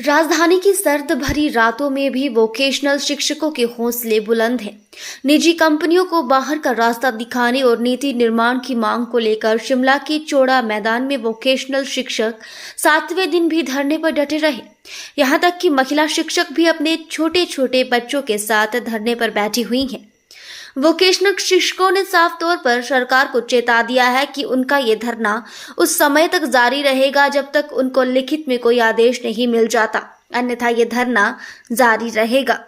राजधानी की सर्द भरी रातों में भी वोकेशनल शिक्षकों के हौसले बुलंद हैं। निजी कंपनियों को बाहर का रास्ता दिखाने और नीति निर्माण की मांग को लेकर शिमला के चौड़ा मैदान में वोकेशनल शिक्षक 7वें दिन भी धरने पर डटे रहे। यहां तक कि महिला शिक्षक भी अपने छोटे छोटे बच्चों के साथ धरने पर बैठी हुई हैं। वोकेशनल शिक्षकों ने साफ तौर पर सरकार को चेता दिया है कि उनका ये धरना उस समय तक जारी रहेगा जब तक उनको लिखित में कोई आदेश नहीं मिल जाता, अन्यथा ये धरना जारी रहेगा।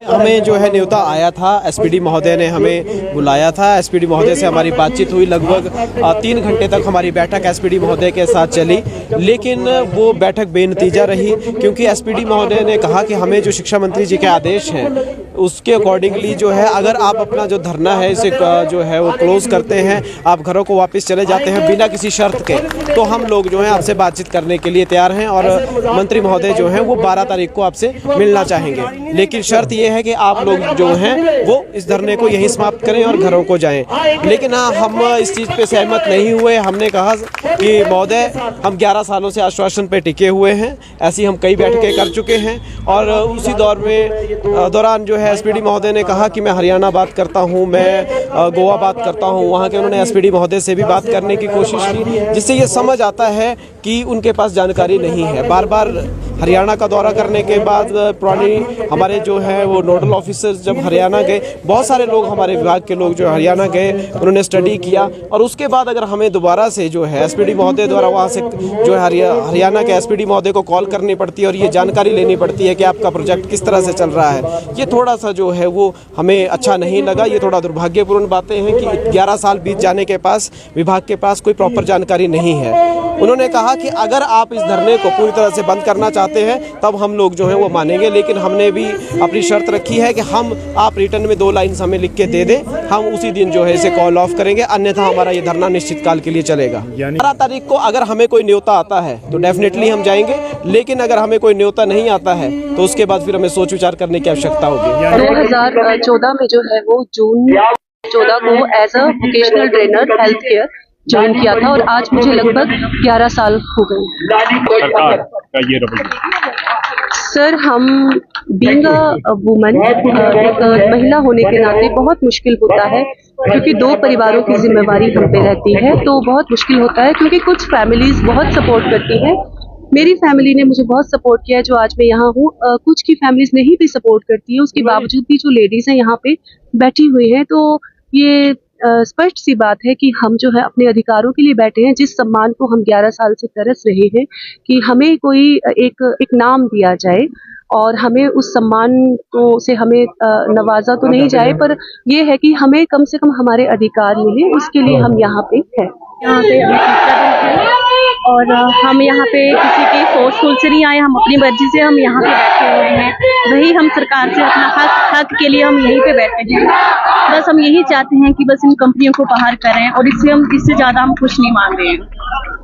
हमें जो है न्योता आया था, एसपीडी महोदय ने हमें बुलाया था। एसपीडी महोदय से हमारी बातचीत हुई, लगभग 3 घंटे तक हमारी बैठक एसपीडी महोदय के साथ चली, लेकिन वो बैठक बेनतीजा रही क्योंकि एसपीडी महोदय ने कहा कि हमें जो शिक्षा मंत्री जी के आदेश हैं उसके अकॉर्डिंगली जो है अगर आप अपना जो धरना है इसे जो है वो क्लोज करते हैं, आप घरों को वापस चले जाते हैं बिना किसी शर्त के, तो हम लोग जो है आपसे बातचीत करने के लिए तैयार हैं और मंत्री महोदय जो हैं वो 12 तारीख को आपसे मिलना चाहेंगे। लेकिन शर्त ये है कि आप लोग जो हैं वो इस धरने को यहीं समाप्त करें और घरों को जाएं। लेकिन हाँ, हम इस चीज़ पे सहमत नहीं हुए। हमने कहा कि महोदय, हम 11 सालों से आश्वासन पे टिके हुए हैं, ऐसी हम कई बैठकें कर चुके हैं और उसी दौरान जो है एसपीडी महोदय ने कहा कि मैं हरियाणा बात करता हूं, मैं गोवा बात करता हूं। वहां के उन्होंने एसपीडी महोदय से भी बात करने की कोशिश की, जिससे ये समझ आता है कि उनके पास जानकारी नहीं है। बार बार हरियाणा का दौरा करने के बाद पुरानी हमारे जो है वो नोडल ऑफिसर्स जब हरियाणा गए, बहुत सारे लोग हमारे विभाग के लोग जो हरियाणा गए, उन्होंने स्टडी किया और उसके बाद अगर हमें दोबारा से जो है एसपीडी महोदय द्वारा वहाँ से जो है हरियाणा के एसपीडी महोदय को कॉल करनी पड़ती है और ये जानकारी लेनी पड़ती है कि आपका प्रोजेक्ट किस तरह से चल रहा है, ये थोड़ा सा जो है वो हमें अच्छा नहीं लगा। ये थोड़ा दुर्भाग्यपूर्ण बातें हैं कि 11 साल बीत जाने के पास विभाग के पास कोई प्रॉपर जानकारी नहीं है। उन्होंने कहा कि अगर आप इस धरने को पूरी तरह से बंद करना चाहते हैं तब हम लोग जो हैं वो मानेंगे, लेकिन हमने भी अपनी शर्त रखी है कि आप रिटर्न में 2 लाइन हमें लिख के दे दें, हम उसी दिन जो है इसे कॉल ऑफ करेंगे, अन्यथा हमारा ये धरना निश्चित काल के लिए चलेगा। 12 तारीख को अगर हमें कोई न्योता आता है तो डेफिनेटली हम जाएंगे, लेकिन अगर हमें कोई न्योता नहीं आता है तो उसके बाद फिर हमें सोच विचार करने की आवश्यकता होगी। 2014 में जो है वो जून 14 को as a vocational trainer health care join किया था और आज मुझे लगभग 11 साल हो गए। सर, हम बीइंग अ वुमन, एक महिला होने के नाते बहुत मुश्किल होता है क्योंकि 2 परिवारों की जिम्मेवारी हम पे रहती है, तो बहुत मुश्किल होता है क्योंकि कुछ फैमिलीज बहुत सपोर्ट करती हैं। मेरी फैमिली ने मुझे बहुत सपोर्ट किया है जो आज मैं यहाँ हूँ। कुछ की फैमिलीज नहीं भी सपोर्ट करती है, उसके बावजूद भी जो लेडीज हैं यहाँ पे बैठी हुई हैं, तो ये स्पष्ट सी बात है कि हम जो है अपने अधिकारों के लिए बैठे हैं, जिस सम्मान को हम 11 साल से तरस रहे हैं कि हमें कोई एक नाम दिया जाए और हमें उस सम्मान को से हमें नवाजा तो नहीं जाए, पर यह है कि हमें कम से कम हमारे अधिकार मिले, उसके लिए हम यहाँ पे हैं। यहाँ पे और हम यहाँ पे किसी की फोर्सफुल से नहीं आए, हम अपनी मर्जी से हम यहाँ पे बैठे हुए हैं। वही हम सरकार से अपना हक के लिए हम यहीं पे बैठे हैं। बस हम यही चाहते हैं कि बस इन कंपनियों को बाहर करें और इससे ज़्यादा हम कुछ नहीं मांग रहे हैं।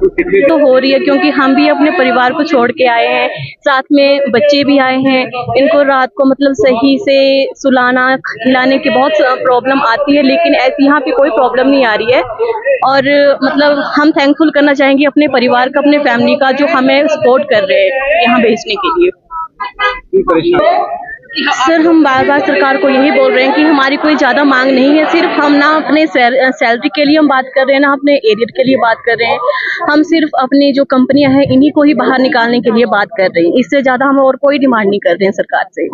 तो हो रही है क्योंकि हम भी अपने परिवार को छोड़ के आए हैं, साथ में बच्चे भी आए हैं। इनको रात को मतलब सही से सुलाना खिलाने की बहुत प्रॉब्लम आती है, लेकिन ऐसी यहाँ पे कोई प्रॉब्लम नहीं आ रही है। और मतलब हम थैंकफुल करना चाहेंगे अपने परिवार का, अपने फैमिली का, जो हमें सपोर्ट कर रहे हैं यहाँ भेजने के लिए। सर, हम बार बार सरकार को यही बोल रहे हैं कि हमारी कोई ज़्यादा मांग नहीं है। सिर्फ हम ना अपने सैलरी के लिए हम बात कर रहे हैं, ना अपने एरियर के लिए बात कर रहे हैं। हम सिर्फ अपनी जो कंपनियां हैं इन्हीं को ही बाहर निकालने के लिए बात कर रहे हैं। इससे ज़्यादा हम और कोई डिमांड नहीं कर रहे हैं सरकार से।